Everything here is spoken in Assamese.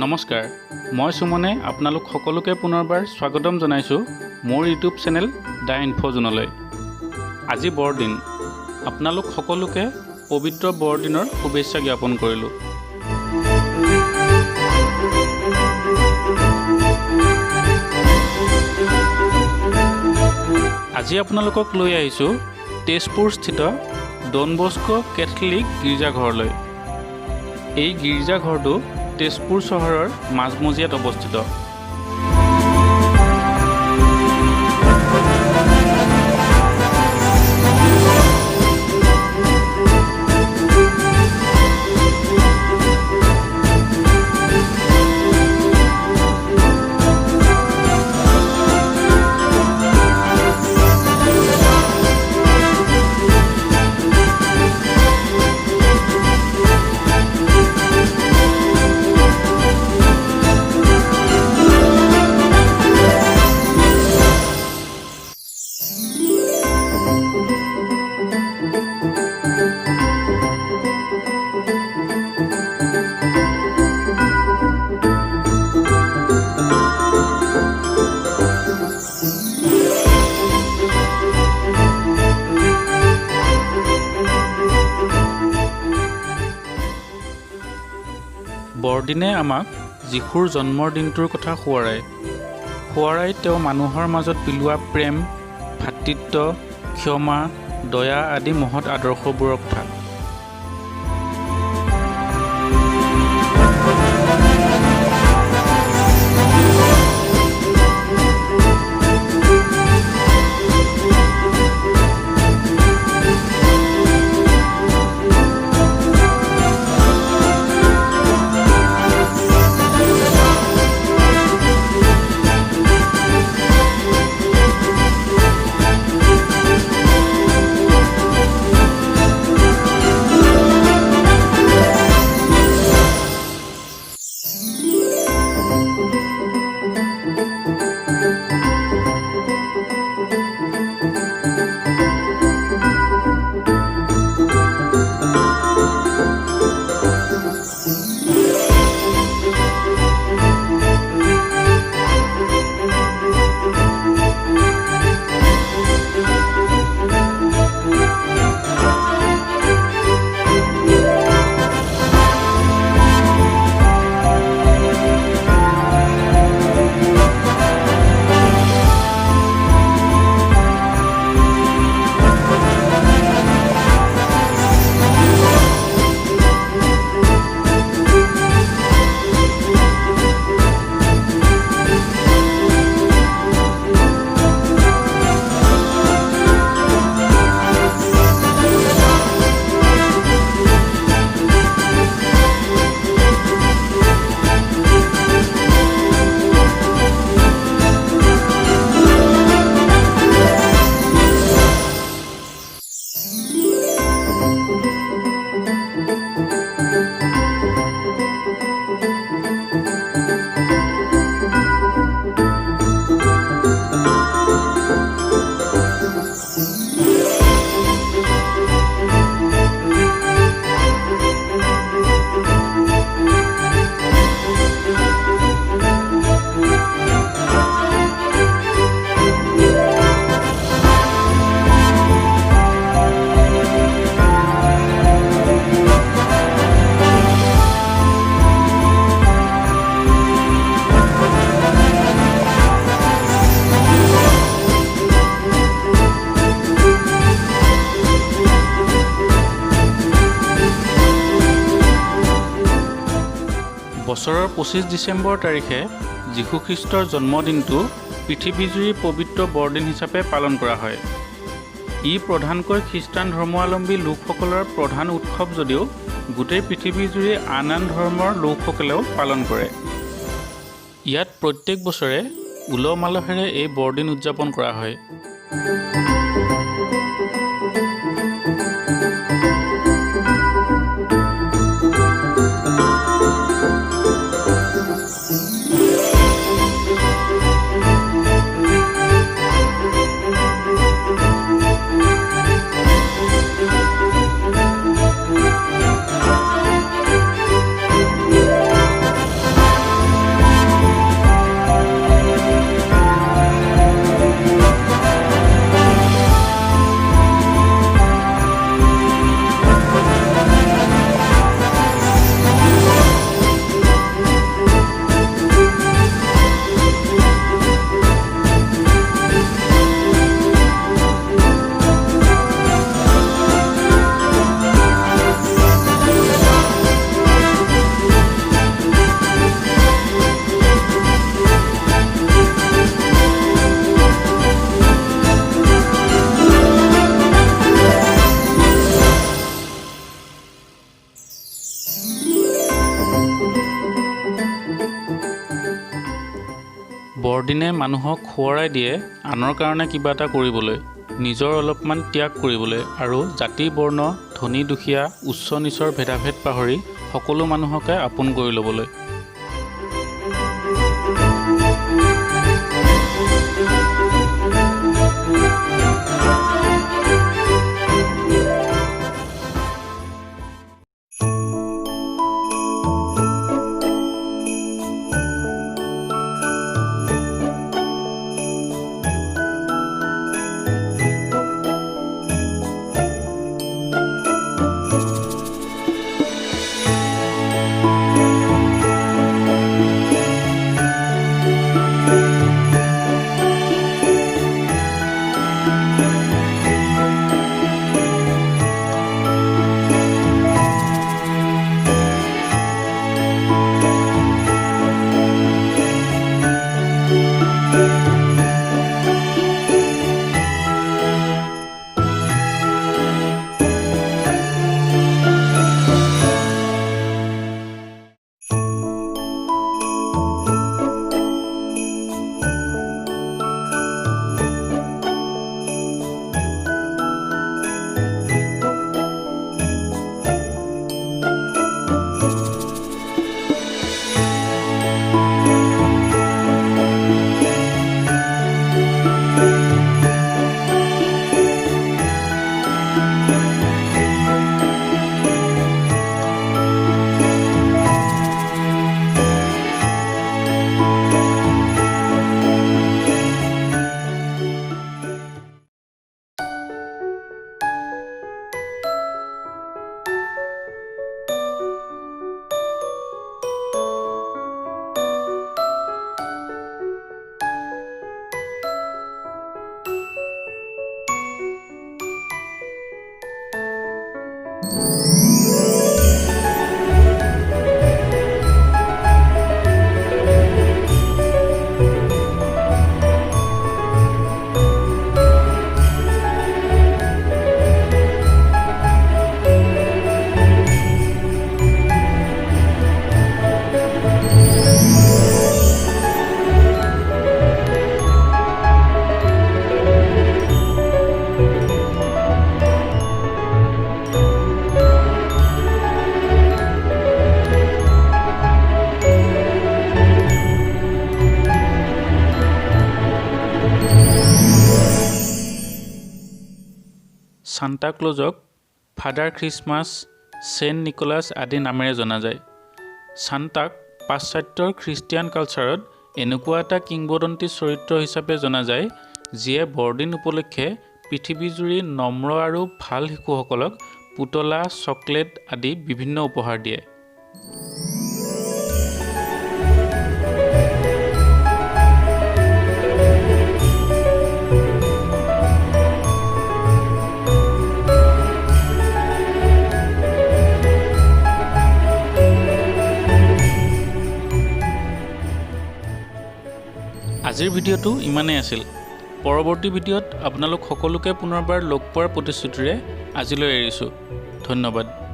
নমস্কাৰ, মই সুমনে আপোনালোক সকলোকে পুনৰবাৰ স্বাগতম জনাইছোঁ মোৰ ইউটিউব চেনেল দ্য ইনফোজোনলৈ। আজি বৰদিন, আপোনালোক সকলোকে পবিত্ৰ বৰদিনৰ শুভেচ্ছা জ্ঞাপন কৰিলোঁ। আজি আপোনালোকক লৈ আহিছোঁ তেজপুৰস্থিত ডন বস্কো কেথলিক গীৰ্জাঘৰলৈ। এই গীৰ্জাঘৰটো তেজপুৰ চহৰৰ মাজমজিয়াত অৱস্থিত। বৰদিনে আমাক যীশুৰ জন্মৰ দিনটোৰ কথা সোঁৱৰাই তেওঁ মানুহৰ মাজত বিলোৱা প্ৰেম, ভাতৃত্ব, ক্ষমা, দয়া আদি মহৎ আদৰ্শবোৰৰ কথা। বছৰৰ 25 ডিচেম্বৰ তাৰিখে যীশুখ্ৰীষ্টৰ জন্মদিনটো পৃথিৱীজুৰি পবিত্ৰ বৰদিন হিচাপে পালন কৰা হয়। ই প্ৰধানকৈ খ্ৰীষ্টান ধৰ্মাৱলম্বী লোকসকলৰ প্ৰধান উৎসৱ যদিও গোটেই পৃথিৱীজুৰি আন ধৰ্মৰ লোকসকলেও পালন কৰে। ইয়াত প্ৰত্যেক বছৰে উলহ মালহেৰে এই বৰদিন উদযাপন কৰা হয়। বৰদিনে মানুহক সোঁৱৰাই দিয়ে আনৰ কাৰণে কিবা এটা কৰিবলৈ, নিজৰ অলপমান ত্যাগ কৰিবলৈ আৰু জাতি বৰ্ণ ধনী দুখীয়া উচ্চ নীচৰ ভেদাভেদ পাহৰি সকলো মানুহকে আপোন কৰি ল'বলৈ। সান্তা ক্লজক ফাদাৰ খ্ৰীষ্টমাছ, চেণ্ট নিকোলাছ আদি নামেৰে জনা যায়। সান্তাক পাশ্চাত্যৰ খ্ৰীষ্টিয়ান কালচাৰত এনেকুৱা এটা কিংবদন্তি চৰিত্ৰ হিচাপে জনা যায় যিয়ে বৰদিন উপলক্ষে পৃথিৱীজুৰি নম্ৰ আৰু ভাল শিশুসকলক পুতলা, চকলেট আদি বিভিন্ন উপহাৰ দিয়ে। আজিৰ ভিডিঅ'টো ইমানেই আছিল। পৰৱৰ্তী ভিডিঅ'ত আপোনালোক সকলোকে পুনৰবাৰ লগ পোৱাৰ প্ৰতিশ্ৰুতিৰে আজিলৈ এৰিছোঁ। ধন্যবাদ।